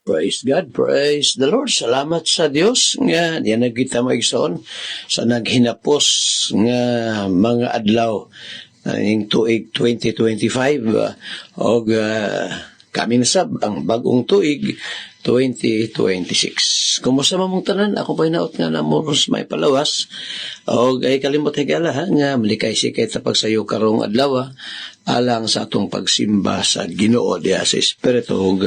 Praise God, praise the Lord. Salamat sa Dios nga diyan nagkita maigsoon sa naghinapos nga mga adlaw ning tuig 2025 og kami nasab ang bagong tuig 2026. Kumusta mamong tanan? Ako pa'y naot nga namuros may palawas. O ay kalimot higala nga malikay sikay ta pagsayo karong adlaw alang sa atong pagsimba sa Ginoo diya sa Espiritu ug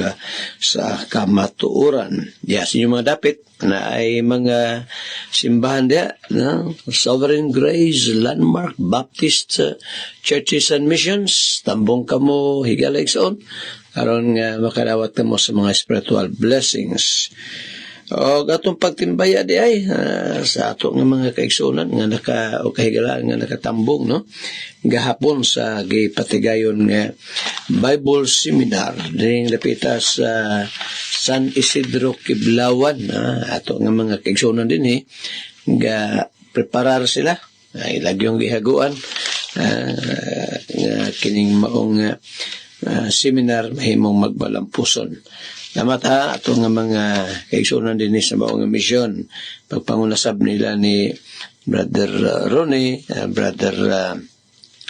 sa kamatuoran. Diya sa inyong mga dapit na ay mga simbahan diya na Sovereign Grace Landmark Baptist Churches and Missions. Tambong kamo higala igsoon aron nga makadawat kamo sa mga spiritual blessings. O atong pagtimbaya di ay sa ato nga mga kaigsunan nga kahigalaan nga nakatambong no gahapon sa gipatigayon nga Bible Seminar ding lapita sa San Isidro Kiblawan ato nga mga kaigsunan din ga preparar sila ilagyong gihaguan nga kining maong seminar mahimong magbalampuson. Namat ato nga mga kaigsunan din sa maong misyon pagpangunasab nila ni Brother Ronnie, Brother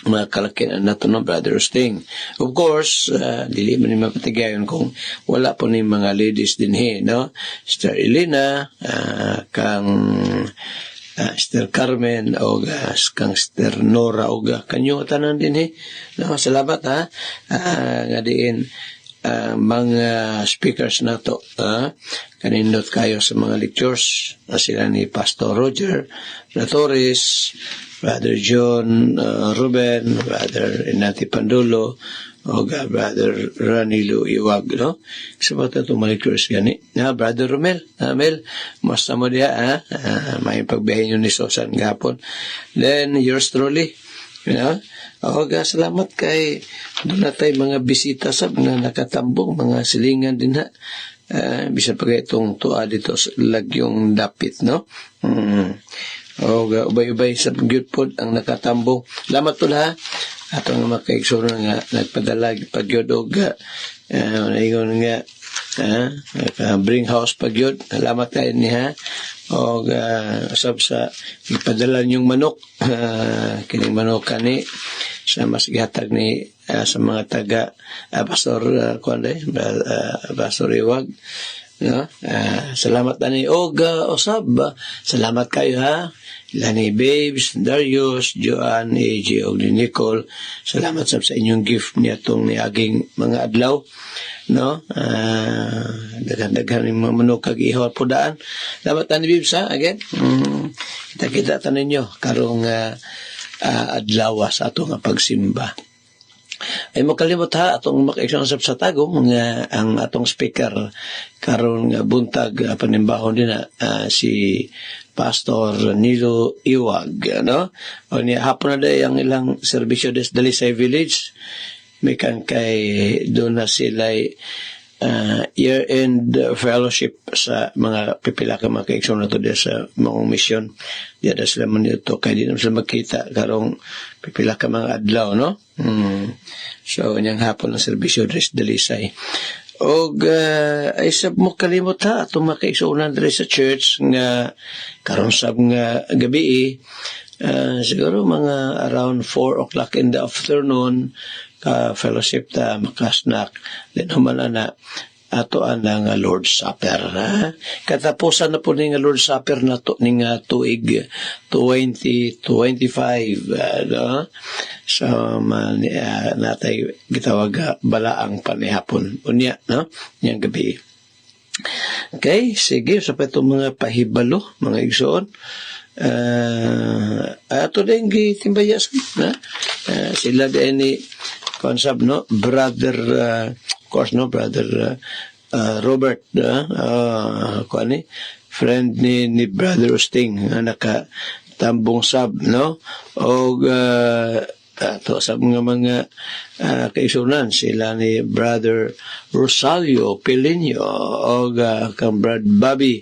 mga kalakian nato no Brother Sting. Of course, dili man ni mapatigayon kung wala po ni mga ladies din no. Sister Elena, kang Sister Carmen o kang Sister Nora o kanyo tanan din no, salamat nga diin mga speakers nato kanindot kayo sa mga lectures sila ni Pastor Roger Torres, Brother John Ruben, Brother Inati Pandulo o Brother Ranilo Iwag no sa mga itong mga lectures gani Brother Romel Mel mas mo diya may pagbiyahin yun ni Susan gapon then yours truly salamat kay doon na tayo mga bisita sa mga nakatambong mga silingan din bisa pa itong tuwa dito sa lagyong dapit no ubay-ubay sa good food ang nakatambong salamat po atong mga kaigsunan nga nagpadala pagyod og ingon nga bring house pagyod salamat kayo niya og usab sa ipadala niyong manok kining manok kani sa mas gihatag ni sa mga taga Pastor Pastor Iwag no salamat ani og usab salamat kayo Lani Babes, Darius, Joanne, AJ, og Nicole. Salamat sa inyong gift niya itong niaging mga adlaw. No? Daghan-daghan yung mga manok kag-ihor po daan. Salamat ni Babes again. Kita-kita tanin nyo karong adlaw sa atong pagsimba. Ay makalimot atong makaigsoon sa tagong nga ang atong speaker karon nga buntag panimbahon din si Pastor Nilo Iwag no o niya hapon na day ang ilang serbisyo des Dalisay Village may kan kay doon na sila year-end fellowship sa mga pipila ka mga kaigsoon na to sa mga misyon diya sila man ito kay di na sila magkita karong pipila ka mga adlaw no so niyang hapon ang serbisyo des Dalisay og ay sab mo kalimot atong mga kaigsuonan diri sa church nga karon sab nga gabi siguro mga around 4 o'clock in the afternoon fellowship ta makasnak then humana na ato ang Lord's Supper katapusan na po ni nga Lord's Supper na to ning tuig 2025 no so natay gitawag balaang panihapon unya no yang gabi. Okay, sige sa itong mga pahibalo mga igsoon ato din gitimbayas sila din ni konsab no brother of course no brother Robert kuani friend ni Brother Sting nakatambong sab no og ato sa mga kaisunan sila ni Brother Rosalio Pilinio og kang Brad Bobby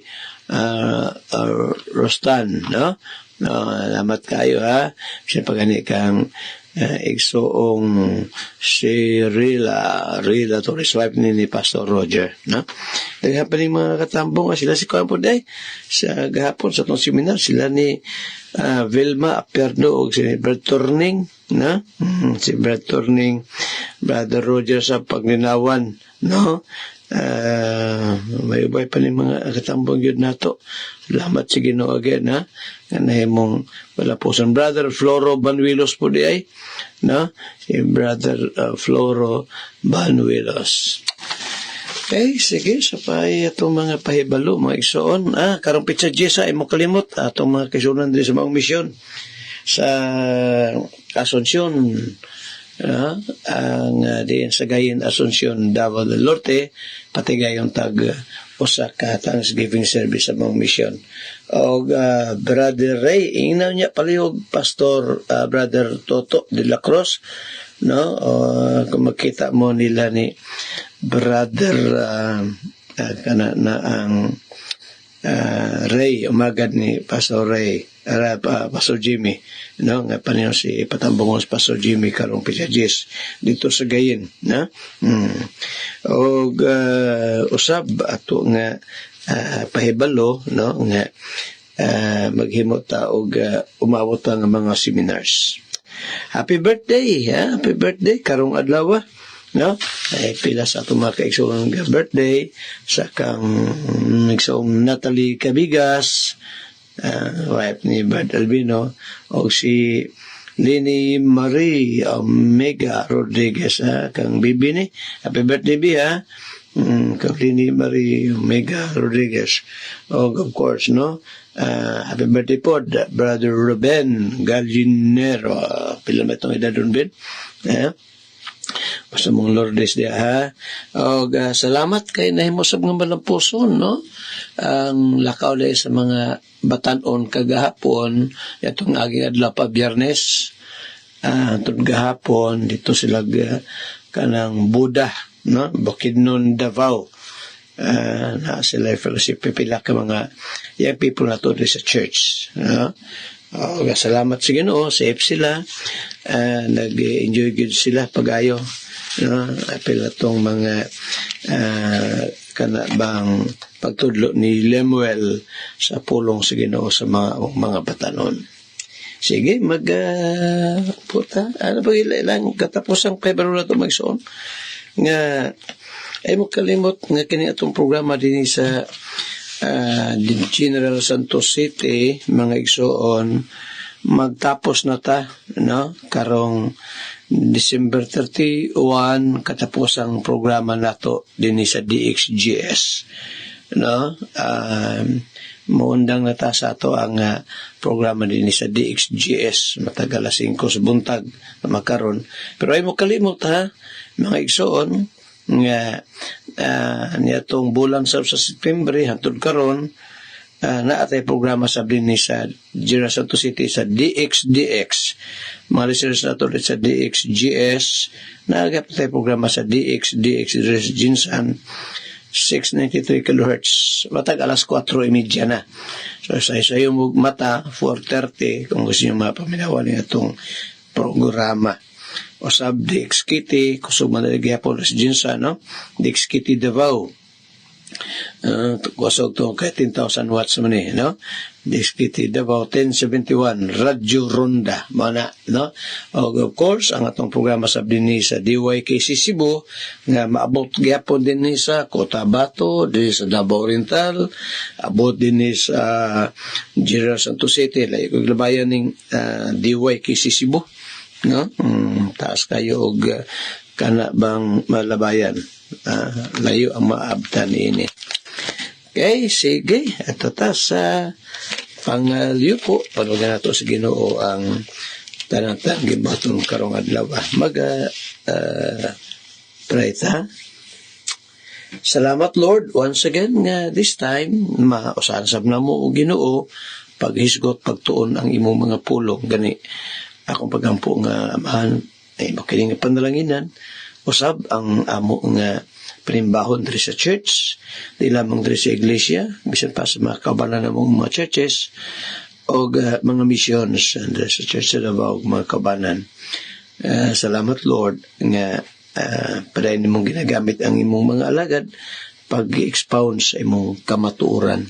Rostan no salamat kayo siya pagani kang igsoong si Rila Torres, wife ni Pastor Roger, no? Daghan pa ning mga katambong sila si Kuan Puday sa gahapon sa tong seminar, sila ni Vilma Aperno og si Brad Turning, no? Si Brad Turning, Brother Roger sa paglinawan, no? May ubay pa ning mga katambong yun nato. Salamat sa Ginoo again, ha? Nga mong palapusan. Brother Floro Banuelos po di ay, no? Si Brother Floro Banuelos. Okay, sige, sapay itong mga pahibalo, mga igsoon. Karong Pitsa Jesa, ay mo kalimot, itong mga kaisunan din sa mga misyon sa Asunsyon, ang diyan sa Gayin Asunsyon, Davao del Norte, pati gayon tag usa ka Thanksgiving service sa mga misyon. O Brother Ray, ingnaw niya palihog Pastor Brother Toto de la Cruz, no? Kung makita mo nila ni Brother ang Ray, umagad ni Pastor Ray, Pastor Jimmy, no? Nga panino si patambungon si Pastor Jimmy karong Pichajis dito sa Gayin, na? Og usab ato nga pahibalo, no? Nga maghimo ta og umabot ang mga seminars. Happy birthday, ha? Happy birthday karong adlaw, no? Ay pila sa ato mga kaigsoon nga birthday sa kang igsoong Natalie Cabigas, wife ni Bert Albino, o si Lini Marie Omega Rodriguez, kang bibi ni. Happy birthday, bi, ha? Kang Lini Marie Omega Rodriguez. O of course, no? Happy birthday po, Brother Ruben Gallinero. Pila ba itong edad ron, Ben? Basta mong Lourdes dia, ha? O salamat kay nahimosab ng malang puso, no? Ang lakaw dahil sa mga batanon kagahapon, itong aging adlaw pa Biyernes, itong gahapon, dito sila kanang Buddha, no? Bukidnon, Davao. Na sila fellowship, pipila ka mga young people na to sa church, no? Salamat sa Ginoo, safe sila, nag-enjoy good sila pag-ayo, no? Apil atong mga kanabang pagtudlo ni Lemuel sa pulong sa Ginoo sa mga batanon. Sige, puta, ano ba ilang katapusang Pebrero na ito magsoon? Nga, ay mo kalimot nga kini atong programa din sa General Santos City, mga igsoon, magtapos na ta, no? Karong December 31, katapos ang programa nato din sa DXGS, no? Maundang na ta sa ato ang programa din sa DXGS, matagal 5 sa buntag na makaron. Pero ay mo kalimot, ha, mga igsoon, nga nitong bulan sa September hangtod karon naatay programa sa dinhi sa General Santos City sa DXDX, mga listeners nato sa DXGS, nagapatay programa sa DXDX Jinsan 693 kHz matag alas 4:30 na. So sa yung mata 4:30 kung gusto niyo mapaminawan itong programa. Osab Dix Kitty, kusog man na gyapon sa Jinsa, no? Dix Kitty Davao. Kusog to kay 10,000 watts man eh, no? Dix Kitty Davao 1071 Radyo Ronda mana, no? Og of course ang atong programa sa dinhi sa DYKC Cebu nga maabot gyapon dinhi sa Cotabato, dinhi sa Davao Oriental, abot dinhi sa General Santos City, layo kog labayan ning DYKC Cebu, no? Taas kayo og kana bang malabayan, layo ang maabtan ini. Okay, sige, ito ta sa pangalyo po, panugan nato sa Ginoo ang tanang gibatong karong adlaw. Pray ta. Salamat Lord once again nga this time mausansab na mo og Ginoo paghisgot pagtuon ang imong mga pulong gani akong pagampo nga amahan ay makiling nga panalanginan usab ang amo nga panimbahon diri sa church, di lamang diri sa iglesia, bisan pa sa mga kaubanan namong mga churches o mga missions diri sa church sa Davao, mga kaubanan. Salamat Lord nga padayon nimong ginagamit ang imong mga alagad pag-expound sa imong kamatuoran.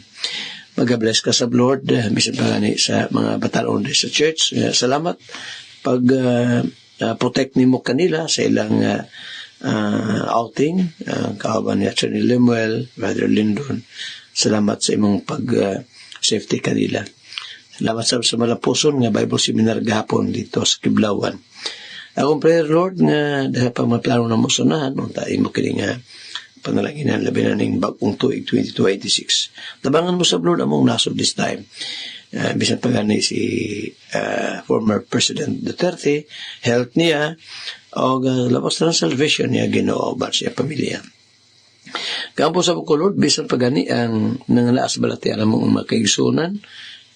Mag-bless ka sa Lord, bisan pa gani sa mga batanon sa church. Salamat pag protect nimo kanila sa ilang outing. Kauban ni Attorney Lemuel, Brother Lindon. Salamat sa imong pag-safety kanila. Salamat sa Malapuson nga Bible Seminar gahapon dito sa Kiblawan. Akong prayer, Lord, nga dahil pa maplano na mo sunahan, nung tayo mo kini nga panalanginan, labi na ning bagong tuig 2026. Tabangan mo sa Lord among nasod this time. Bisan pa gani si former President Duterte, health niya, o labas na ng salvation niya, Ginoo, ba siya pamilya. Kampo sa ko, Lord, bisan pa gani ang nangalaas balatian among makaigsunan,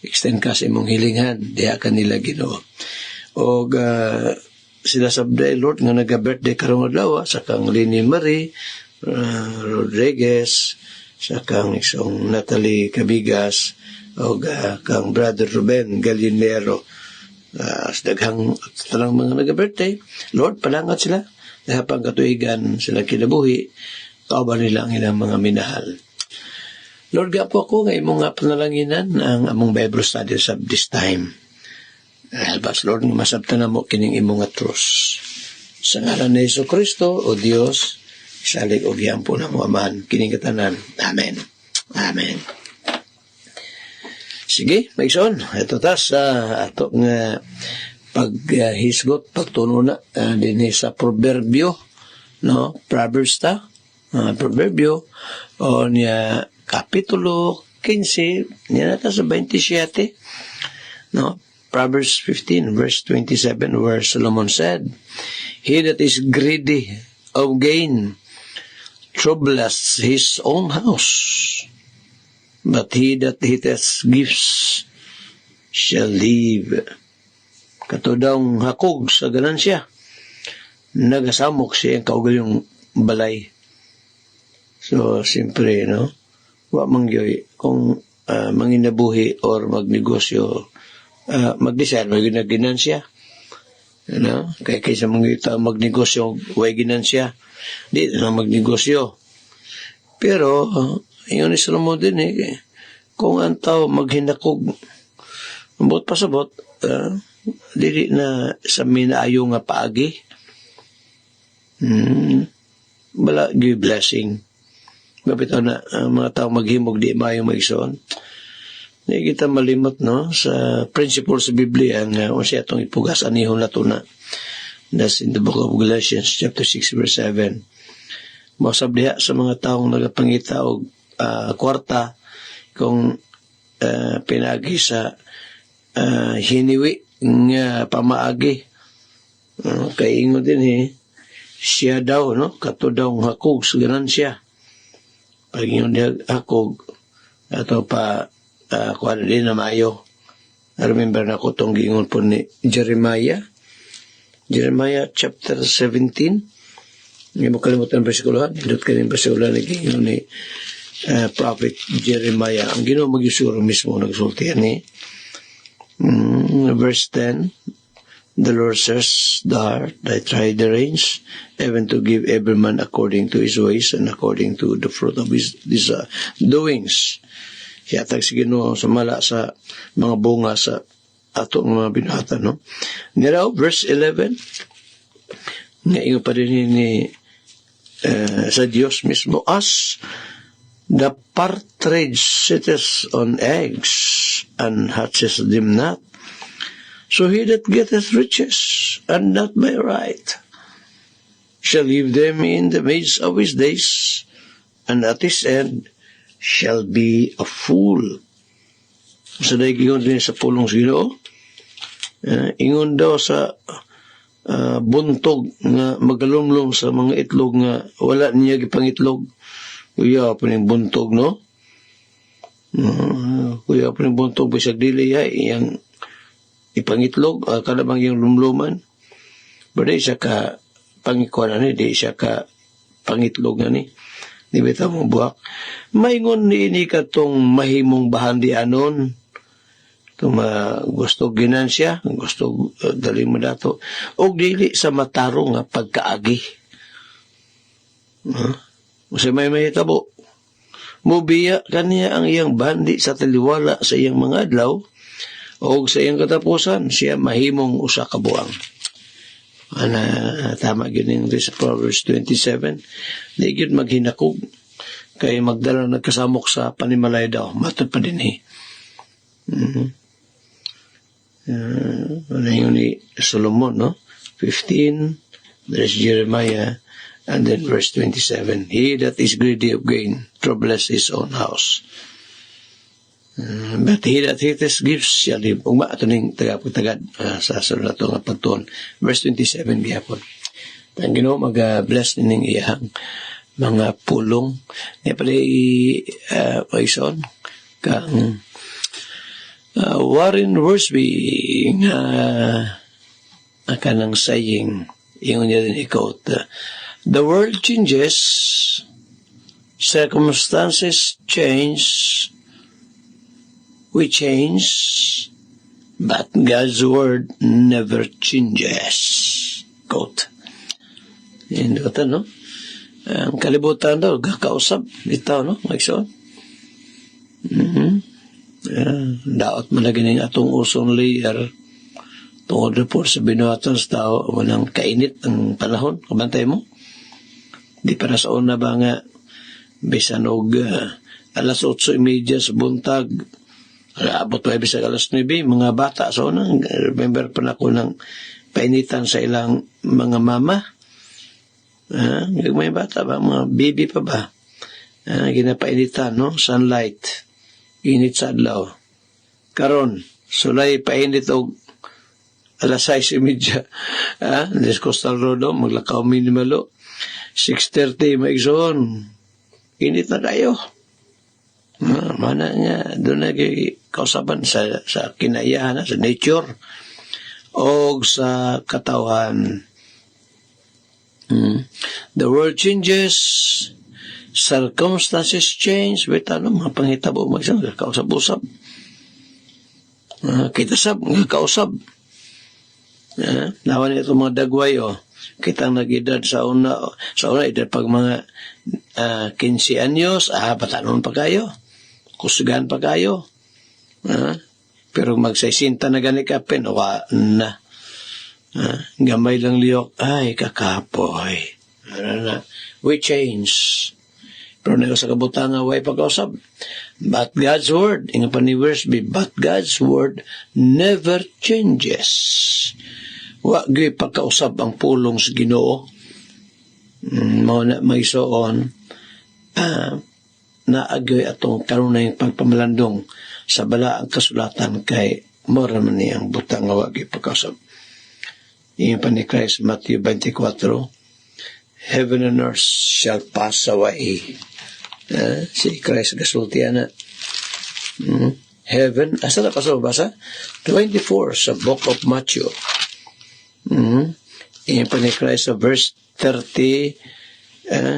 extend ka sa imong hilingan, diha ka nila, Ginoo. O sila sabday, Lord, nga nag-birthday karong adlaw sa kang Lini Marie Rodriguez, sa kang isang Natalie Cabigas, o kang Brother Ruben Gallinero, sa daghang talang mga nag-birthday. Lord, palangat sila, dahil pang katuigan sila kinabuhi, kauban nila ang ilang mga minahal. Lord, gapo ako nga imong nga panalanginan ang among Bible study sa this time. Albas, Lord, masabtan na mo kining imong nga trust. Sa ngalan ni Jesu Kristo, o Dios, salig o giyampo na mo amahan kining katanan. Amen. Amen. Sige, maigsoon. Ito sa ato nga paghisgot, pagtuno na din sa proverbio, no? Proverbs ta. Proverbio, o niya kapitulo 15, niya nata sa 27, no? Proverbs 15, verse 27, where Solomon said, "He that is greedy of gain troubleth his own house, but he that hateth gifts shall live." Kato daw hakog sa ganansya, nagasamok siya ang kaugalyong balay. So, siyempre, no? Wa mangyoy kung manginabuhi or magnegosyo, mag-design, may ginansya. Ano? Kaysa mga magnegosyo, way ginansya. Di na magnegosyo. Pero, yun is mo din kung ang tao maghinakog, bot pasabot, dili na sa minaayo nga paagi. Bala, give blessing. Kapitaw na mga tao maghimog di mayo maigsoon. Hindi kita malimot, no? Sa principle sa Biblia nga kung siya itong ipugas anihon na ito na. That's in the book of Galatians chapter 6 verse 7. Mausap diha sa mga taong nagapangita o kwarta kung pinagi sa hiniwi nga pamaagi. Kay ingo din siya daw, no? Kato daw hakog sa ganansya. Pag ingon diha hakog, ato pa kuha din na mayo. Remember na ko itong gingon po ni Jeremiah chapter 17. Hindi mo kalimutan ang versikulohan. Hindot ka rin versikulohan na gingon ni Prophet Jeremiah. Ang ginoo mag-isuro mismo nagsultihan ni verse 10. The Lord says, "The heart, I try the reins, even to give every man according to his ways and according to the fruit of his doings." Yatag si Ginoo sa mala sa mga bunga sa ato mga binata, no? Niraw, verse 11, nga ingo pa rin ni sa Diyos mismo, "As the partridge sitteth on eggs and hatches them not, so he that getteth riches, and not by right, shall leave them in the midst of his days, and at his end shall be a fool." Sa dahigingon din sa pulong Ginoo, ingon daw sa buntog nga magalumlom sa mga itlog nga wala niya gipangitlog. Kuya pa ning buntog, no? Kuya pa ning buntog, bisag dili iyang ipangitlog, kada bang yung lumluman. Pero di siya ka pangikuan na di siya ka pangitlog na ni. Di ba ito mong buhak? Maingon ni ini katong mahimong bahandianon gusto ginansya, gusto dali mo dato, o dili sa matarong nga pagkaagi. Kasi may mahitabo, mubiya kaniya ang iyang bandi sa taliwala sa iyang mga adlaw, o sa iyang katapusan, siya mahimong usa ka buang. Tama yun yung sa Proverbs 27, di yun maghinakog, kay magdala nagkasamok sa panimalay daw, matod pa din ano yun ni Solomon, no? 15, there's Jeremiah, and then verse 27, he that is greedy of gain troubles his own house. But he that hateth gifts shall live. Ugma, ito ning tagad sa sunod ito nga pagtuon. Verse 27, gihapon. Ang Ginoo mag-bless nining iyang mga pulong. Nga pala paison, kang Warren Worsby nga kanang saying, yung niya din i-quote, the world changes, circumstances change, we change, but God's word never changes. Quote. Yan ito, no? Ang kalibutan daw, kakausap, ito, no? Magsoon. Daot man lagi ng atong ozone layer tungod report sa binuhatan sa tao, walang kainit ang panahon. Kabantay mo? Di para sa una ba nga, bisan og alas 8:30 sa buntag, abot pa bisag alas 9, mga bata sa unang, remember pa na ko ng painitan sa ilang mga mama. May bata ba? Mga baby pa ba? Ginapainitan, no? Sunlight. Init sa adlaw. Karon, sulay painit og alas 6:30. Des Coastal Road, maglakaw minimalo. 6:30, maigsoon. Init na kayo. Mana nga, doon na kausaban sa kinayahan, sa nature, o sa katawan. The world changes, circumstances change, wait, mga panghitabo, kausap-usap. Kitasab, kausap. Nawan ito mga dagway, kitang nag-edad sa una, edad pag mga 15 anyos, batanon pa kayo, kusgan pa kayo. Pero magsaisinta na gani ka, pinawa na. Gamay lang liyok, ay, kakapoy. We change. Pero na sa kabutang nga, way pag-usap. But God's word, inga pa ni Worsby, but God's word never changes. Wag pagkausap ang pulong sa Ginoo. May soon, naagay atong karunay pagpamalandong sa bala ang kasulatan kay mora man niyang butang nga wag pagkausap. Inga pa ni Christ, Matthew 24, heaven and earth shall pass away. Si Christ gasulti na. Heaven, asa na paso basa? 24 sa book of Matthew. Iyan pa ni Christ sa verse 30, 30,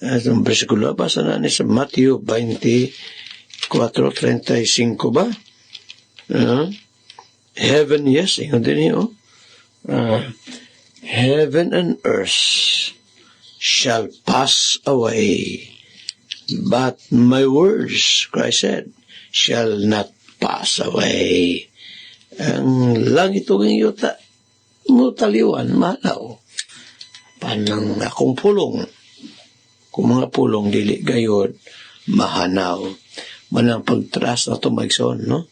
atong versikulo, basa na ni sa Matthew 24:35 ba? Heaven, yes, ingon din niyo. Heaven and earth shall pass away, but my words, Christ said, shall not pass away. Ang langit o ng yuta, mutaliwan, malaw. Panang akong pulong, kung mga pulong dili gayod, mahanaw. Manang pagtras na tumagson, no?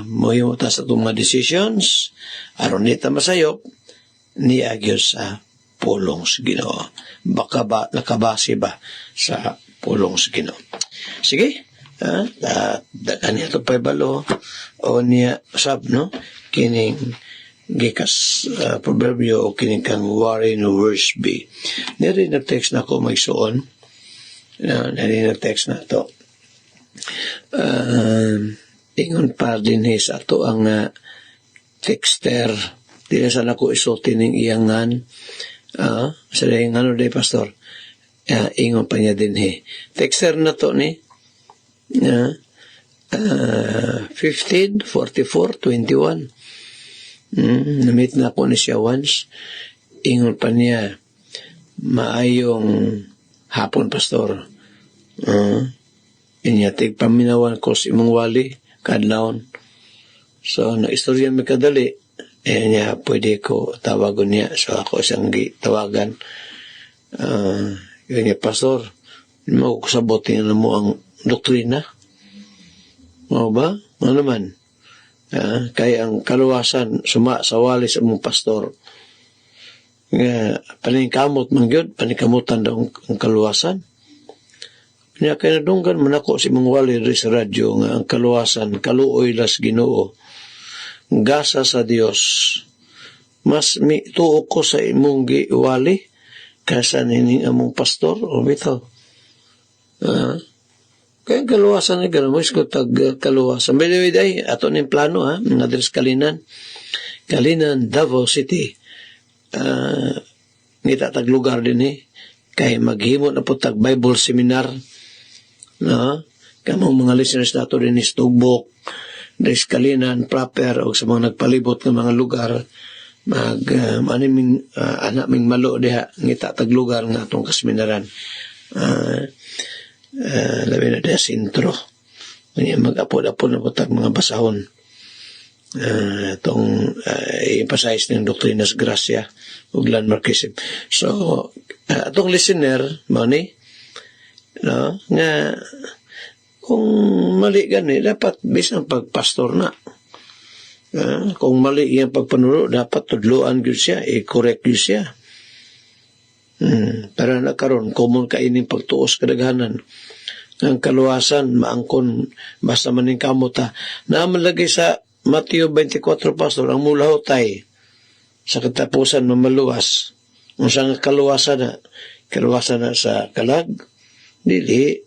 Muhimutas sa itong mga decisions, aron nita masayop, niagyo sa pulong sa Ginoo. Baka ba, nakabase ba sa pulong sa Ginoo? Sige, kanya ito pa ibalo, o niya, sab, no? Kining gikas proverbio o kining kang Warren Worsby. Nari nag-text na ako magsuon. Nari nag-text na ito. Ingon pa din sa ato ang texter. Di na sana ko isulti ng iyangan. Sa dahing ano day, Pastor? ingon pa niya din texter na to ni 15, 44, 21. Namit na ako ni siya once. Ingon pa niya, maayong hapon, pastor. Inyatig paminawan ko si imong wali, kadlaon. So, na-istorya may kadali. Niya, pwede ko tawagon niya. So, ako isang tawagan. Yun niya, pastor, mo ko sabotin na mo ang doktrina. Mo ba? Ano naman? Kaya ang kaluwasan sa wali sa mong pastor. Paningkamot man gyud, paningkamutan daw ang kaluwasan. Kaya kinadunggan man ako si mong wali sa radyo nga ang kaluwasan, kaluoy las Ginoo. Gasa sa Dios. Mas tuo ko sa imong giwali kaysa nining among pastor o bitaw. Kaya kaluwasan na gano'n mo, isko tag kaluwasan. By the way, day, ato ning plano, mga adres Kalinan, Davao City. Ngita tag lugar din kay maghimo na po tag Bible seminar. Kamong mga listeners nato din is Tubok, adres Kalinan, proper, o sa mga nagpalibot ng mga lugar, anak ming malo diha, ngita tag lugar nga atong kaseminaran. Labi na diya sintro. Mag-apod-apod na po tag mga basahon. Itong emphasize ng Doctrinas Gracia ug Landmarkism. So, itong listener, Manny, nga kung mali gani, dapat bisang pagpastor na. Kung mali yung pagpanuro, dapat tudluan gyud siya, i-correct gyud siya. Para na karon common kaining pagtuos kadaghanan ang kaluwasan maangkon basta maning kamuta na malagay sa Mateo 24 pastor ang mulahotay sa katapusan mamaluwas unsa nga kaluwasan na sa kalag dili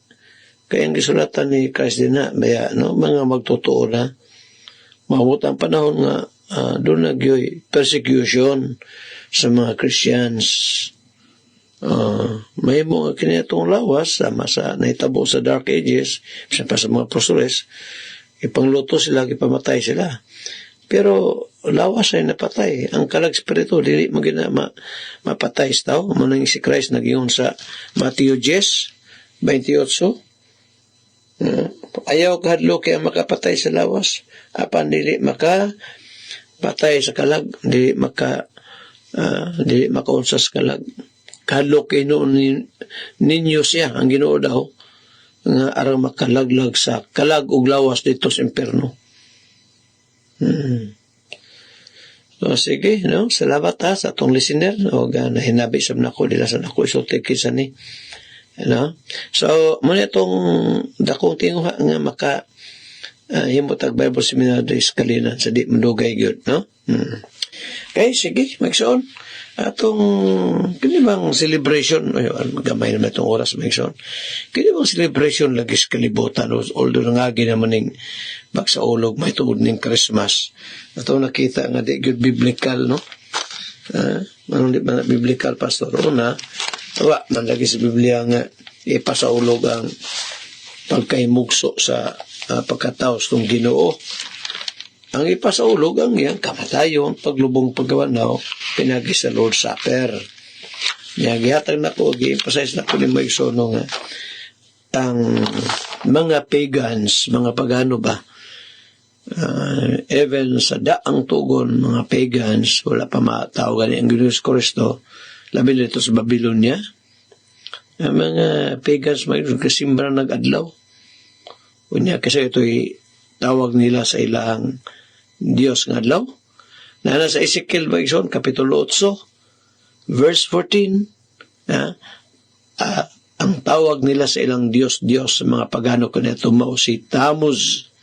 kaya ang gisulatan ni Christ din na baya mga magtotoo na maabot ang panahon nga doon nagyoy persecution sa mga Christians. May mga kinitong lawas sama sa naitabo sa Dark Ages sa mga apostles ipangluto sila, ipamatay sila pero lawas ay napatay ang kalag spirito dili magina mapatay sa tao manang si Christ nagingon sa Mateo 10:28 ayaw kahadlo kaya makapatay sa lawas apan dili makapatay sa kalag dili makaunsa sa kalag kahadlo kay noon ninyo siya ang Ginoo daw nga arang makalaglag sa kalag ug lawas dito sa impierno. So sige, salamat sa atong listener o nahinabi sab nako dila sa nako isulti kinsa ni. So muna itong dakong tinguha nga maka himutag Bible Seminar sa Kalinan sa di mandugay gyud, Okay, sige, magsuon. Atong kinibang celebration, magamay naman itong oras magsuon. Kinibang celebration lagi sa kalibutan, although nangagi naman ng bagsaulog, may tuod ng Christmas. Atong nakita nga di good biblical, manong di ba na biblical, pastor? Una, man lagi sa Biblia nga ipasaulog ang pagkaimugso sa pagkataos ng Ginoo. Ang ipasaulog ang iyang kamatayon, paglubong pagkawanaw, pinagi sa Lord's Supper. Gihatag na ko, gi-emphasize na ko ni Maisono nga, ang mga pagans, mga pagano ba, even sa daang tugon, mga pagans, wala pa matawagan ang Ginoo Kristo, labi nito sa Babylonia, ang mga pagans, may kasimbra nag-adlaw. Unya, kasi ito'y tawag nila sa ilang Diyos nga adlaw. Na sa Ezekiel Baison, Kapitulo 8, verse 14, ang tawag nila sa ilang Diyos sa mga pagano kanito mao si Tammuz.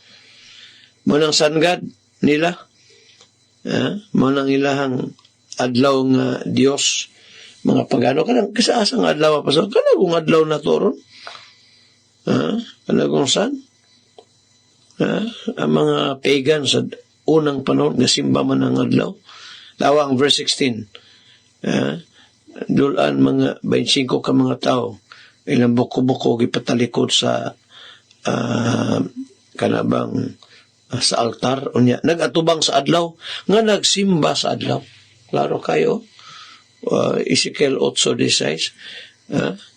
Manang sangad nila, manang ilahang adlaw nga Diyos, mga pagano, kanang kasaasang adlaw pa sa kanagong adlaw na toron. Kanagong san? Ang mga pagan sa unang panahon nga simba man ang adlaw. Dawa ang verse 16. Dulan mga 25 ka mga tao ilang buko-buko gipatalikod sa kanabang sa altar unya nagatubang sa adlaw nga nagsimba sa adlaw. Klaro kayo, Ezekiel 8:16,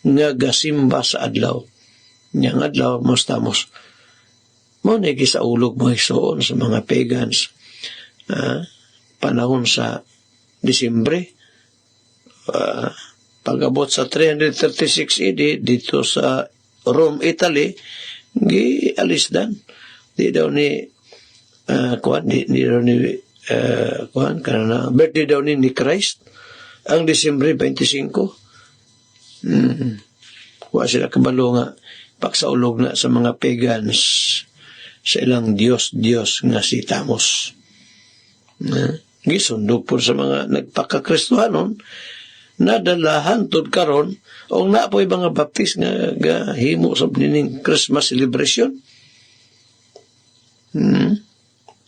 nga gasimba sa adlaw. Niyang adlaw mostamos mo na gisaulog mo hisoon sa mga pagans panahon sa Disyembre. Pag-abot sa 336 AD dito sa Rome, Italy, gialisdan. Di daw ni di daw ni kanana birthday daw ni Christ ang Disyembre 25. Wa sila kabalo nga paksaulog na sa mga pagans sa ilang Diyos nga si Tamos. Gisundog po sa mga nagpakakristohanon nadalahan tod karon o na po mga baptist nga gahimo sa nining Christmas celebration.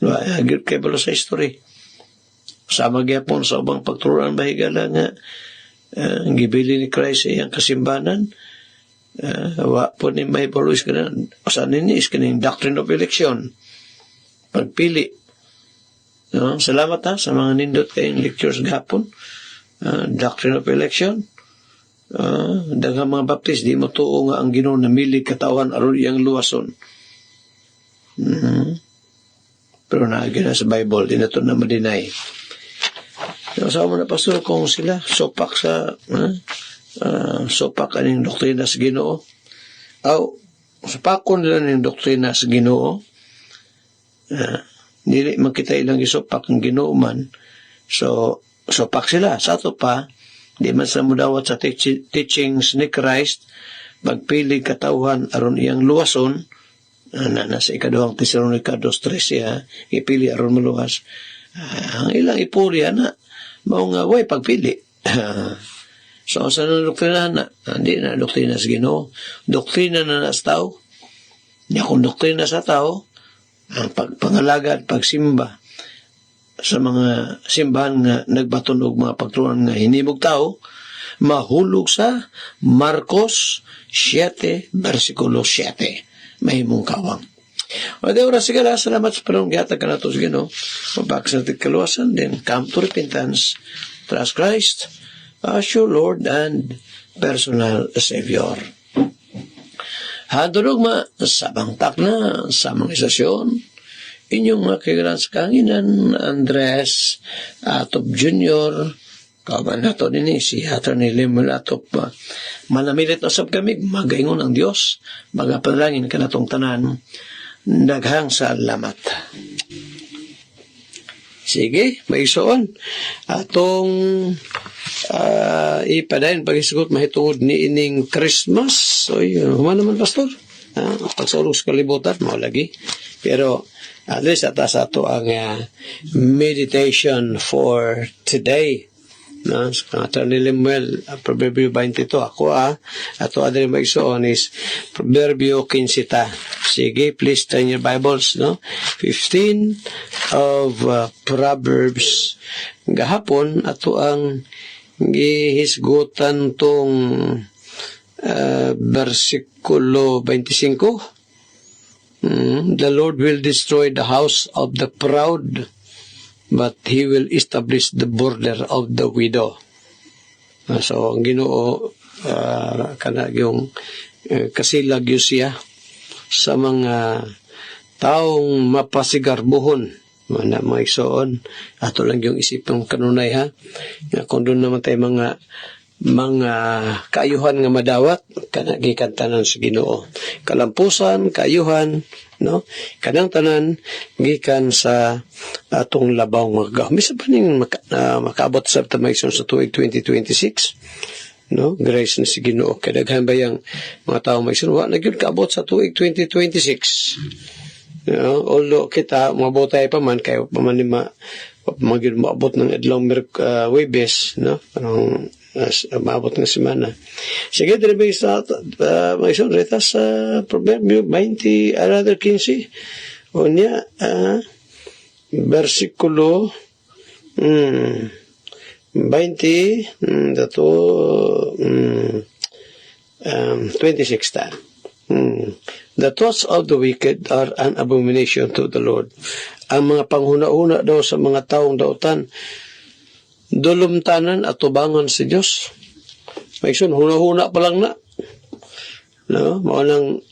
Agad kayo pala sa history. Sama gyapon sa ubang pagturuan bahigala nga ang gibili ni Christ ang kasimbanan. Wa po ni may paluis ka na saan ninis ka ng doctrine of election pagpili. Salamat sa mga nindot kayong lectures gapon. Doctrine of election. Daghang mga baptist di mo tuo nga ang Ginoo namili katawan aron iyang luwason. Pero naagin na sa Bible, di na ito na ma-deny. Sa mo na pastor kung sila sopak sa sopak aning doktrina sa Ginoo. Sopakon nila ng doktrina sa Ginoo. Dili makita ilang isopak ang Ginoo man. So sopak sila. Sa ito pa, di man sila mudawat sa teachings ni Christ, pagpili katawhan aron iyang luwason, nasa ikaduhang Tesalonica 2:13, ipili aron maluwas. Ang ilang ipuri na, mao nga way pagpili. So, sa doktrina na, hindi na doktrina sa Ginoo. Doktrina na sa tao. Kung doktrina sa tao, ang pagpangalagad, pagsimba, sa mga simbahan nga nagbatunog mga pagturuan nga hinimog tao, mahulog sa Marcos 7, versikulo 7. Mahimong kawang. O de oras sigala, salamat sa panong gihatag ka na ito, Ginoo. Mabaksa natin kaluwasan, then come to repentance. Trust Christ as your Lord and personal Savior. Hadurog sabang takna, samang isasyon, inyong mga kailangan sa kanginan, Andres Atop Jr., kaban nato din si Atty. Lemuel Atop, manamilit na sab kami, magaingon ang Diyos, magapanalangin ka na itong tanan, daghang salamat. Sige, may isuon. Atong ipadayon pag-isugot mahitungod ni ining Christmas. So, yun, naman, Pastor. Pagsaulog sa kalibutan, maulagi. Pero, at least atas ato ang meditation for today. Sa Atty. Lemuel, Proverbio 22. Ako ato adre magsuon is Proverbio 15. Sige, please turn your Bibles, 15 of Proverbs. Gahapon, ato ang gihisgutan tong versikulo 25. The Lord will destroy the house of the proud, but He will establish the border of the widow. So, ang Ginoo, kana yung kasilag yun siya sa mga taong mapasigarbuhon. Mga igsoon, ato lang yung isipang kanunay kung doon naman tayo mga kaayuhan nga madawat kanagikan tanan sa Ginoo. Kalampusan, kaayuhan, kanang tanan gikan sa atong labaw mga gaw. Misa pa ning makaabot sa tamayson sa tuig 2026. Grace na si Ginoo. Kadaghan ba yung mga tao magsun wa na gyud kaabot sa tuig 2026. Although kita mabotay pa man kayo pa man magyud maabot ng adlaw Webes, parang maabot ng semana. Sige, dito sa may sonreta sa Proverbio 20, another 15. O niya, versikulo 20, dato 26 ta. The thoughts of the wicked are an abomination to the Lord. Ang mga panghuna-una daw sa mga taong dautan, dulumtanan at tubangan sa Diyos. May sun, huna-huna pa lang na. No? Maunang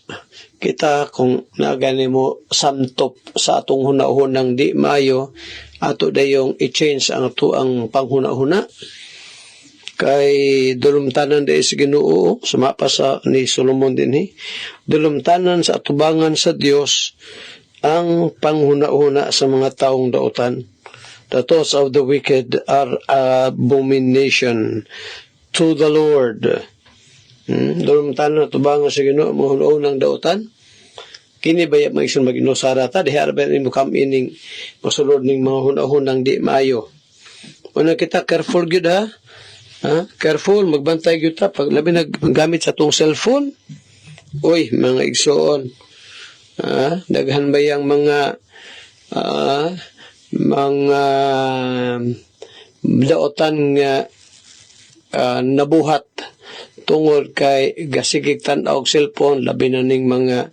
kita kung nagani mo samtop sa atong huna-hunang di maayo, ato dayong i-change ang panghuna-huna. Kay dulumtanan dahil sa Ginoo, sumapa sa ni Solomon din dulumtanan sa atubangan sa Dios ang panghuna-huna sa mga taong dautan. The thoughts of the wicked are abomination to the Lord. Dulumtanan at atubangan sa Ginoo mga hunahunang dautan. Kini baya mag-isun mag-inusara ta, diha arba ni mo kamining masulod ning mga hunahunang di maayo. Una kita careful gyud ha. Careful, magbantay gyud ta pag labi naggamit sa tong cellphone. Uy, mga igsoon. Daghan ba yang mga dautan nga nabuhat tungod kay gasigig tan-aw og cellphone, labi na ning mga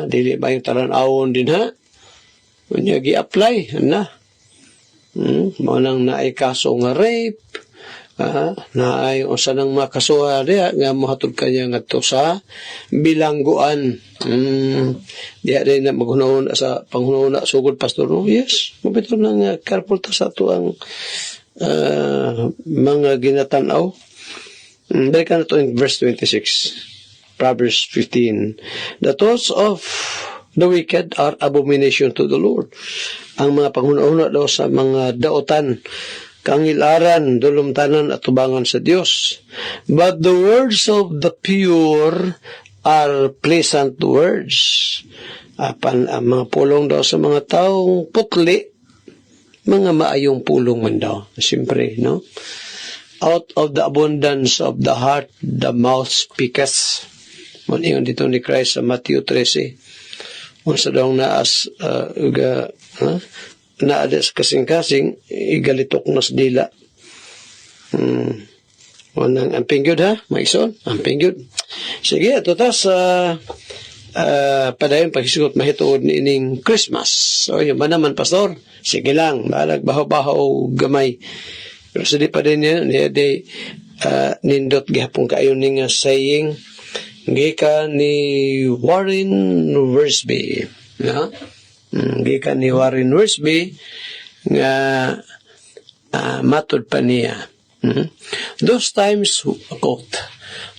dili ba yung talan-awon din ha. Unya gi-apply na. Mao nang naay kaso nga rape. Naay usa nang makasuha diha nga mohatod kanya ngadto sa bilangguan. Diha din na maghunahon sa panghunahon sugod pastor. Yes, mabito nang careful ta sa ato ang mga ginatan-aw. Balikan na to in verse 26. Proverbs 15. The thoughts of the wicked are abomination to the Lord. Ang mga panghunahuna daw sa mga dautan, kangilaran, dulumtanan at tubangan sa Dios. But the words of the pure are pleasant words. Ang mga pulong daw sa mga taong putli, mga maayong pulong man daw. Siyempre, no? Out of the abundance of the heart, the mouth speaketh. Maningon dito ni Christ sa Matthew 13. Unsa daw naas naades kasing-kasing, igalitok nas dila. Wanang amping yun ha, maison, amping yun. Sige, ito ta sa padayon pagkisugot mahituod ni ining Christmas. So, yun ba naman, Pastor? Sige lang, balag bahaw-bahaw gamay. Pero sa di pa din yan, nindot gihapon kayo ni nga saying, gikan ni Warren Wiersbe. Yeah? Gikan ni Warren Wiersbe nga matod pa niya. Those times, quote,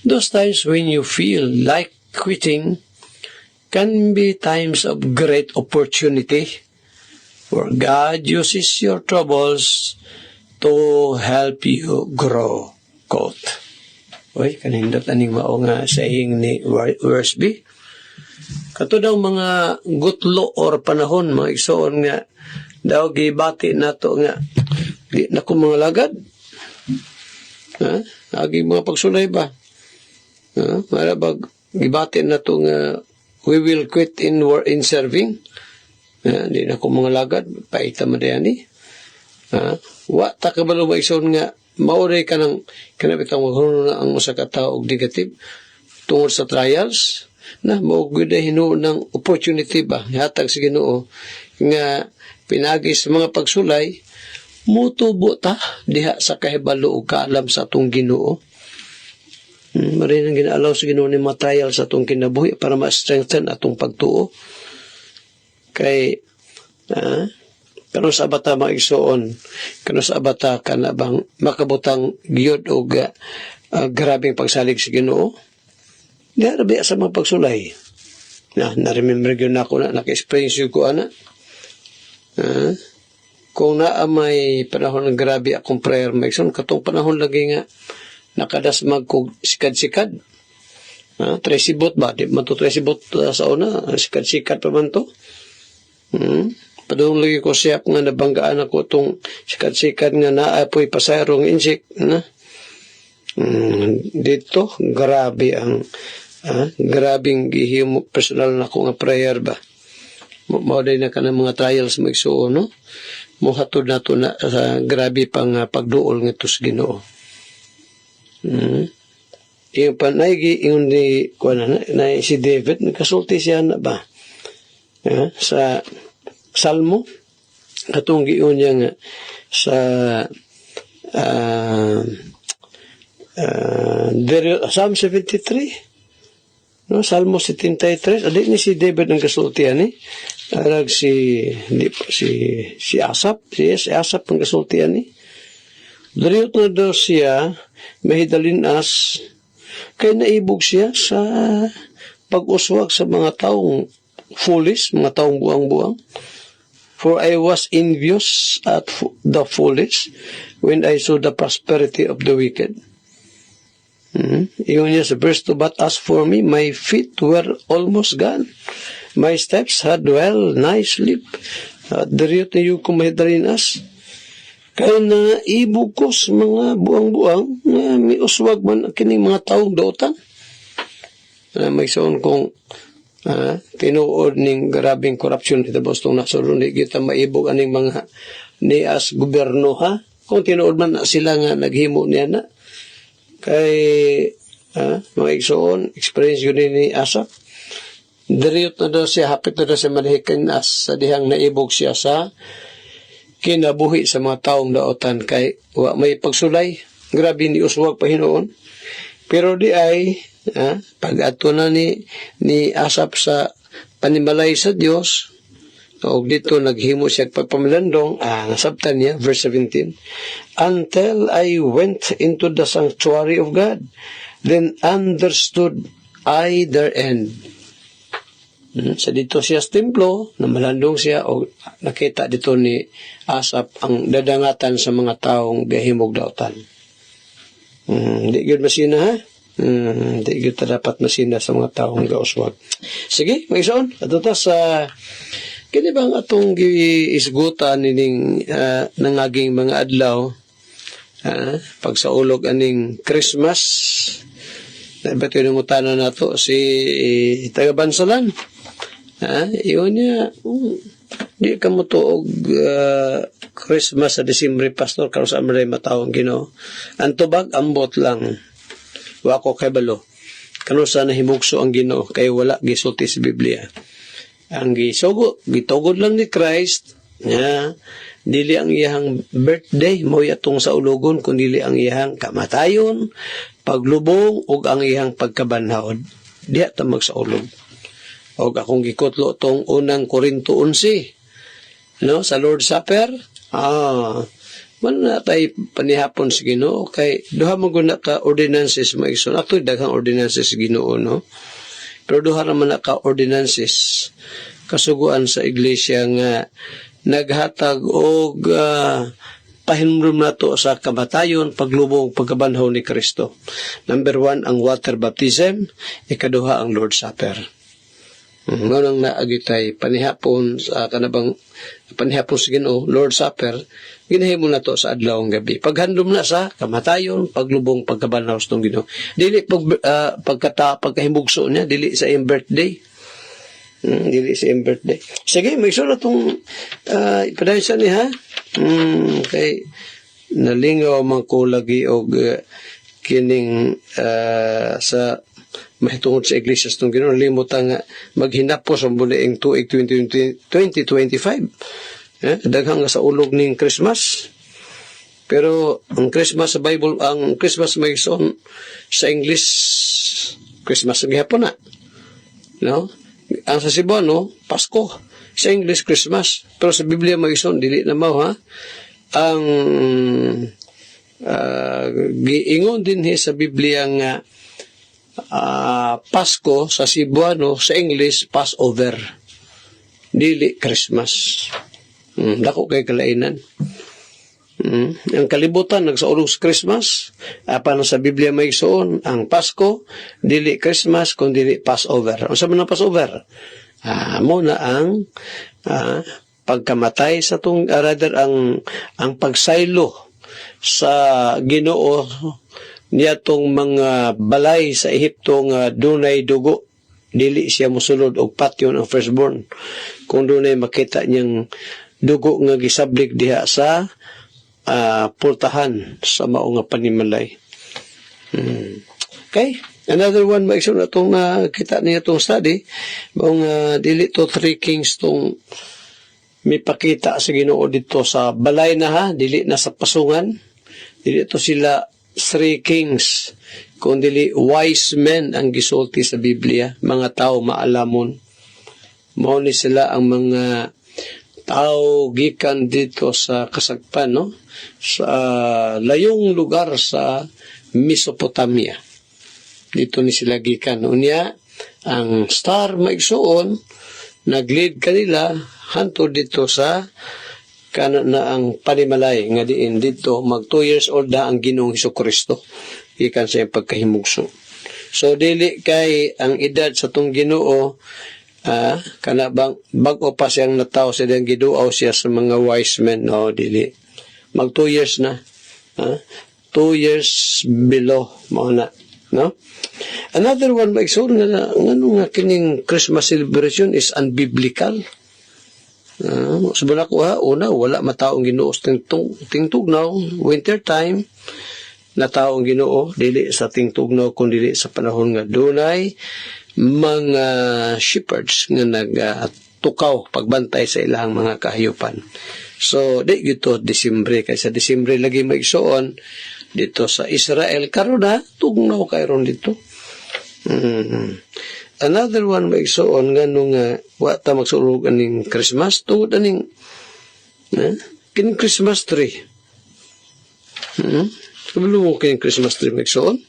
those times when you feel like quitting can be times of great opportunity where God uses your troubles to help you grow. Quote. Uy, kanindot aning mao nga saying ni Wiersbe. Kato daw mga gutlo or panahon, mga igsoon nga, daw gibati nato nga, di na ko mga lagad. Agi mga pagsulay ba? Marabag, gibati nato nga, we will quit in serving. Di na ko mga lagad, paita madayani. Wa ta kabalo mga igsoon nga, mauray ka ng, kanabitang maghuno na ang usa ka tao og negative, tungod sa trials, na maugod na hinuon ng opportunity ba hatag sa Ginoo nga pinagi sa mga pagsulay mutubo ta diha sa kahibalo ug kaalam sa atong Ginoo. Marin ang ginaalaw sa Ginoo ni mga trial sa atong kinabuhi para ma-strengthen atong pagtuo kay kano sa bata mga igsoon, kano sa bata kanabang makabutang giyod og grabing pagsalig sa Ginoo. Narabi sa mga pagsulay. Na-remember yun ako na, naka-experience yun ko, kung may panahon ng grabe akong prayer, maikson, katong panahon lagi nga, nakadasmag ko sikad-sikad. Tresibot ba? Di man to tresibot sa una, sikad-sikad pa man to. Padung lagi ko siya nga nabanggaan ako itong sikad-sikad nga naapoy pasayarong insik. Dito, grabe ang grabing gihimo personal na ko nga prayer ba. Mauday na ka ng mga trials magsuo, no? Muhatod na to na sa grabe pang pagduol nga tos Ginoo. yung panaygi ingon ni na si David nagkasulti siya na ba sa Salmo atong giun niya nga sa Psalm 73 no Salmo 73 adi ni si David ang kasultihan ni arag si Asap si Asap ang kasultihan ni Dariyot na daw siya mahidalinas kay naibog siya sa pag-uswag sa mga taong foolish, mga taong buang-buang. For I was envious at the foolish when I saw the prosperity of the wicked. Iyon niya sa verse 2, but as for me, my feet were almost gone. My steps had well nigh sleep. At dariyot na yung kumahidalinas. Kaya na ibog ko sa mga buang-buang na may uswag man kining mga taong dautan. May saon kong tinuod ning grabing korupsyon ito bostong nasulun di kita maibog aning mga ni as gobyerno ha. Kung tinuod man na sila nga naghimo niya na. Kay mga igsoon, experience yun ni Asap. Dariyot na daw siya, hapit na daw siya malihikan as sa dihang naibog siya sa kinabuhi sa mga taong daotan kay wa may pagsulay grabe ni uswag pa hinoon pero di ay pag ato na ni Asap sa panimalay sa Dios o dito naghimo siya pagpamilandong nasabtan niya verse 17 until I went into the sanctuary of God then understood I their end. Sa dito siya sa templo, na malandong siya o nakita dito ni Asap ang dadangatan sa mga taong gahimog dautan. Di yun masina ha? Di yun dapat masina sa mga taong gauswag. Sige, may isoon. Ato ta sa kini bang atong giisgutan nining nangaging mga adlaw pag sa ulog aning Christmas. Ba't yun yung utana na to si taga-Bansalan. Iyon niya, di ka mo tuog Christmas sa Disyembre, Pastor, karon sa amaray matawang Ginoo. Ang tubag, ambot lang. Wa ko kay balo. Karon sa nahimugso ang Ginoo, kay wala gisulti sa Biblia. Ang gitugod lang ni Christ, dili ang iyang birthday, mo yatong sa ulogon, kung dili ang iyang kamatayon, paglubong, o ang iyang pagkabanhawod. Diya ta magsaulog. O akong gikutlo tong unang Korinto 11, no, sa Lord Supper, man na tayo panihapon sa Ginoo, kay duha mo guna ka ordinances maigsoon. Actually, daghang ordinances Ginoo, no? Pero duha naman na ka ordinances kasuguan sa iglesia nga naghatag og pahinumdum na to sa kamatayon, paglubong, pagkabanhaw ni Kristo. Number 1, ang water baptism. Ikaduha, ang Lord Supper. Ngunang naagitay panihapon sa kanabang panihapon sa Ginoo, Lord Supper, ginahimo na to sa adlawng gabi. Paghandom na sa kamatayon, paglubong, pagkabanhaw sa Ginoo. Dili pagkahimbugso niya, dili sa iyang birthday. Dili sa iyang birthday. Sige, may sulat itong ipadayon sa niya, kay nalingaw man ko lagi og kining sa mahitungod sa iglesia itong Ginoo. Limutan nga maghinapos ang buliing tuig 2025. Daghang nga sa ulog ning Christmas. Pero ang Christmas sa Bible, ang Christmas may son sa English, Christmas sa gihapon na. No? Ang sa Cebuano, Pasko. Sa English, Christmas. Pero sa Biblia may son, dili na mao ha. Ang giingon din sa Biblia nga Pasko sa Cebuano, sa English, Passover. Dili Christmas. Dako kay kalainan. Ang kalibutan nagsaulog sa Christmas, paano sa Biblia may igsoon ang Pasko, dili Christmas kundi Passover. Ano sa man ang Passover? Muna ang pagkamatay sa rather ang pagsaylo sa Ginoo niya tong mga balay sa Ehipto nga dunay dugo, dili siya mosulod og patyon ang firstborn kung dunay makita niyang dugo nga gisablik diha sa pultahan sa mao nga panimalay. Okay? Another one, maigsoon na itong nakita niya itong study, bang dili to three kings itong may pakita sa Ginoo dito sa balay na ha, dili na sa pasungan, dili to sila three kings, kundi wise men ang gisulti sa Biblia, mga tao maalamon. Mao ni sila ang mga tao gikan dito sa kasagpan, no? Sa layong lugar sa Mesopotamia. Dito ni sila gikan. Unya, ang star maigsuon, nag-lead kanila hanto dito sa kana na ang panimalay nga diin dito mag 2 years old na ang Ginoong Hesukristo gikan sa iyang pagkahimugso. So dili kay ang edad sa tong Ginoo kana bang bag-o pa siyang natawo sa diyang giduaw siya sa mga wise men, no, dili mag 2 years na 2 years below mo na, no. Another one maigsoon nga ngano nga kining Christmas celebration is unbiblical. Sabi ko una, wala mataong Ginoo sa tingtugnaw, winter time, na taong Ginoo, dili sa tingtugnaw, kundi sa panahon nga dunay mga shepherds nga nagtukaw, pagbantay sa ilang mga kahayupan. So, di gito Disyembre, kaysa Disyembre lagi maigsoon, dito sa Israel, karon na, tugnaw kayron dito. Another one maigsoon nga nung wata magsulog aning Christmas tungod aning kining Christmas tree. Kabalo mo kining Christmas tree maigsoon.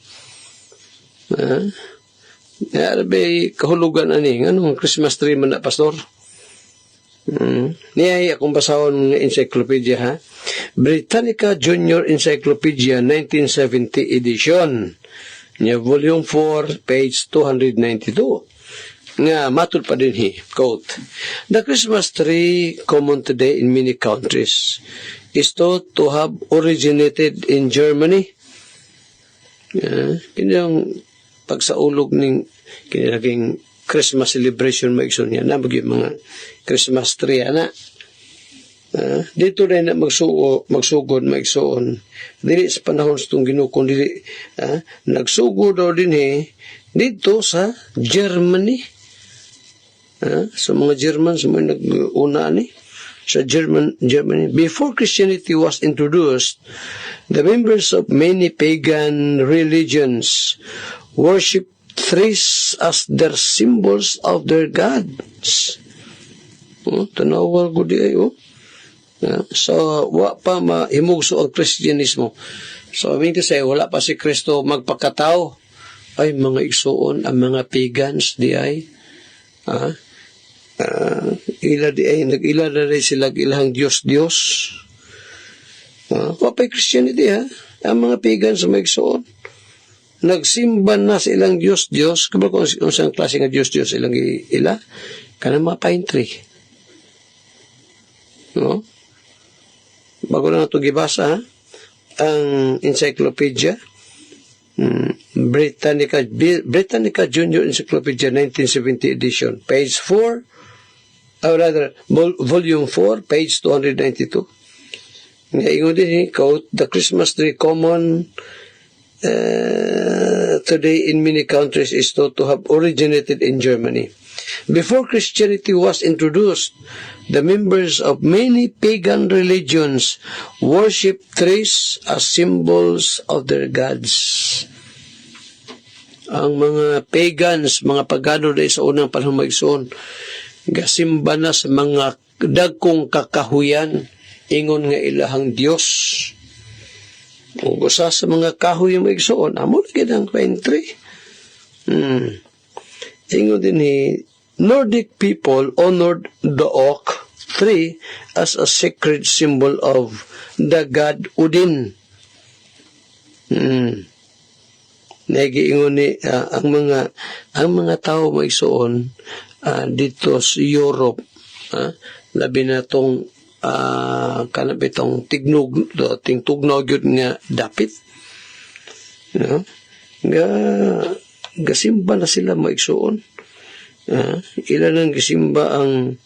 Arabay kahulugan ani nganong Christmas tree man na pastor. Niyay akong basahon ng encyclopedia ha. Britannica Junior Encyclopedia 1970 edition. Nya volume 4 page 292 nga matud pa din quote, "The Christmas tree common today in many countries is thought to have originated in Germany." Kini ang pagsaulog ning kinilaging Christmas celebration maigsoon niya na mga Christmas tree ana. Dito rin na magsugod maigsoon dili sa panahon sa itong Ginoo kundi nagsugod daw din dito sa Germany. Sa mga German sa mga nag-una ni sa Germany. Before Christianity was introduced, the members of many pagan religions worship trees as their symbols of their gods. Tanawal ko di ayo. So, wa pa mahimugso ang Kristyanismo. So, I mean to say, wala pa si Kristo magpakatao. Ay, mga igsuon, ang mga pagans di ay, nag-ila na rin sila ilang Diyos. Wa pa'y Christianity, ang mga pagans sa mga igsuon. Nagsimba na sa ilang Diyos. Kung saan klase nga Diyos ilang ila, kanang mga pine tree. No? Bago na ito gibasa, ang encyclopedia, Britannica Junior Encyclopedia 1970 edition, page 4, or rather, volume 4, page 292. Ngayon din, quote, "The Christmas tree common today in many countries is thought to have originated in Germany. Before Christianity was introduced, the members of many pagan religions worship trees as symbols of their gods." Ang mga pagans, mga pagano na sa unang panahon maigsoon, gasimba na sa mga dagkong kakahuyan, ingon nga ilahang Diyos. Kung gusa sa mga kahoy yung maigsoon, amo lagi ng pine tree. Ingon din Nordic people honored the oak tree as a sacred symbol of the god Odin. Nagiingon ni ang mga tao maigsoon dito sa Europe, labi na tong kanabitong tingtugnaw gyud nga dapit. Gasimba na sila maigsoon. Ilan ang gisimba ang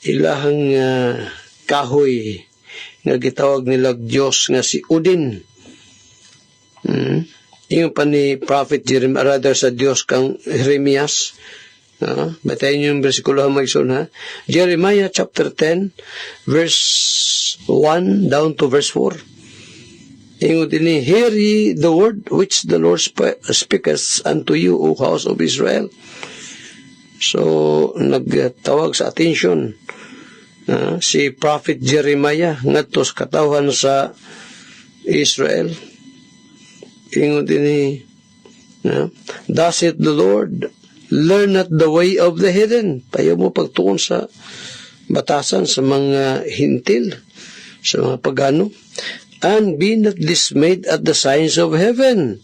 ilahang kahoy nga gitawag nila Diyos nga si Odin. Yung pa ni Prophet Jeremiah, rather sa Diyos kang Jeremias. Batayin niyo yung versikulo magsun ha. Jeremiah chapter 10, verse 1 down to verse 4. Ingo din hear ye the word which the Lord speaketh unto you, O house of Israel. So, nagtawag sa attention si Prophet Jeremiah ngadto sa katawhan sa Israel. Ingo din thus saith the Lord, learn not the way of the heathen. Payo mo pagtuon sa batasan sa mga hintil, sa mga pagano. And be not dismayed at the signs of heaven.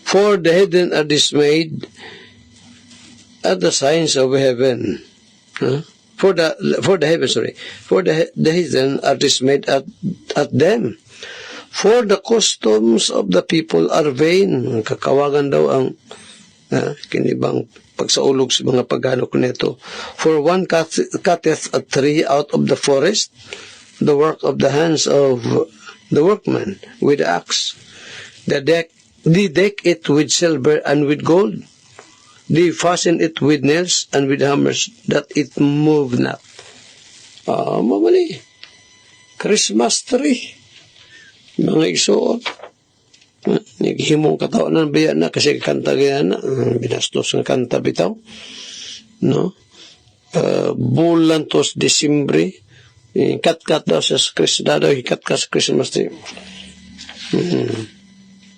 For the heathen are dismayed at the signs of heaven. For the heathen are dismayed at them. For the customs of the people are vain. Kakawagan daw ang kinibang pagsaulog sa mga pagano ko nito. For one cutteth a tree out of the forest, the work of the hands of the workman with the axe. They deck it with silver and with gold. They fasten it with nails and with hammers, that it move not. Mamali. Christmas tree. Mga isuot. Naghimong katawan ng biya na kasi kanta ganyan na. Binastos ng kanta bitaw. No? Bulan tos Desembre. Kat-kat daw sa Christmas daw. Kat-kat sa Christmas tree.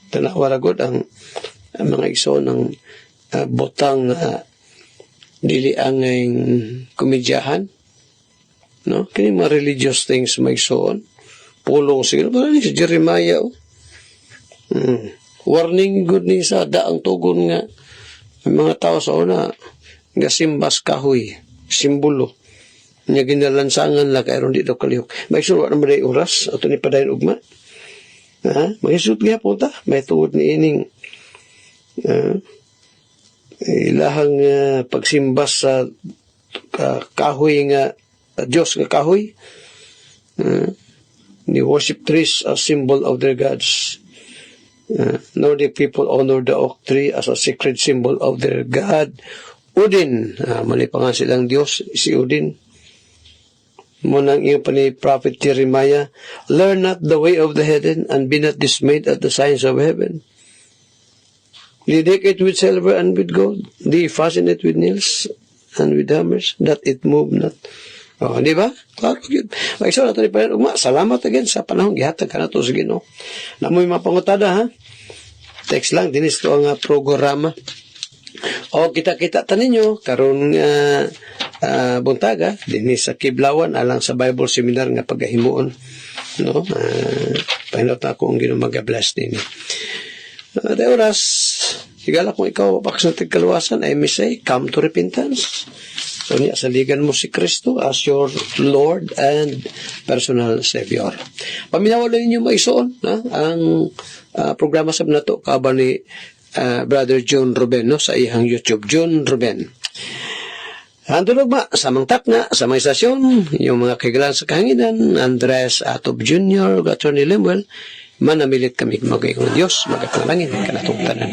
Tanawara ang mga iso ng botang dili angay komedyahan. No? Kini mga religious things may isoon. Pulong siguro. Parang si Jeremiah. Warning good ni sa daang tugon nga ang mga tao sa una nga simbas kahoy. Simbolo. Nga ginalansangan la kaya ron di daw kalihok. May suruan naman na oras. Ato ni padayon ugma. Magisut nga po ta. May tuod ni ining ilahang pagsimbas sa kahoy nga Diyos nga kahoy. They worship trees as symbol of their gods. Nordic people honor the oak tree as a sacred symbol of their god. Odin. Mali pa nga silang Diyos, si Odin. Munang iyo pa ni Prophet Jeremiah, learn not the way of the heathen, and be not dismayed at the signs of heaven. They deck it with silver and with gold. They fasten it with nails and with hammers, that it move not. Di ba? Klaro yun. Mag-isa na ito ni Panaguma. Salamat again sa panahon. Gihatag ka na ito. Sige, no? Namoy mapangutada, ha? Text lang. Dinis ito ang programa. O, kita-kita taninyo. Karon buntaga. Dinis sa Kiblawan. Alang sa Bible Seminar nga pagkahimuon. No? Pahinot na ako ang ginumag-bless din. At oras, sigala kung ikaw papakas ng tigkaluwasan, I may say, come to repentance. So niya, saligan mo si Kristo as your Lord and personal Savior. Paminawalan ninyo maisoon ang programa sa nato kaban ni Brother John Ruben sa ihang YouTube. John Ruben. Handulog ba, samang takna, sa mga istasyon, yung mga kaigalan sa kahanginan, Andres Atob Jr., Attorney Lemuel, manamilit kami magayong Diyos, magapanalangin, kanatong tanan.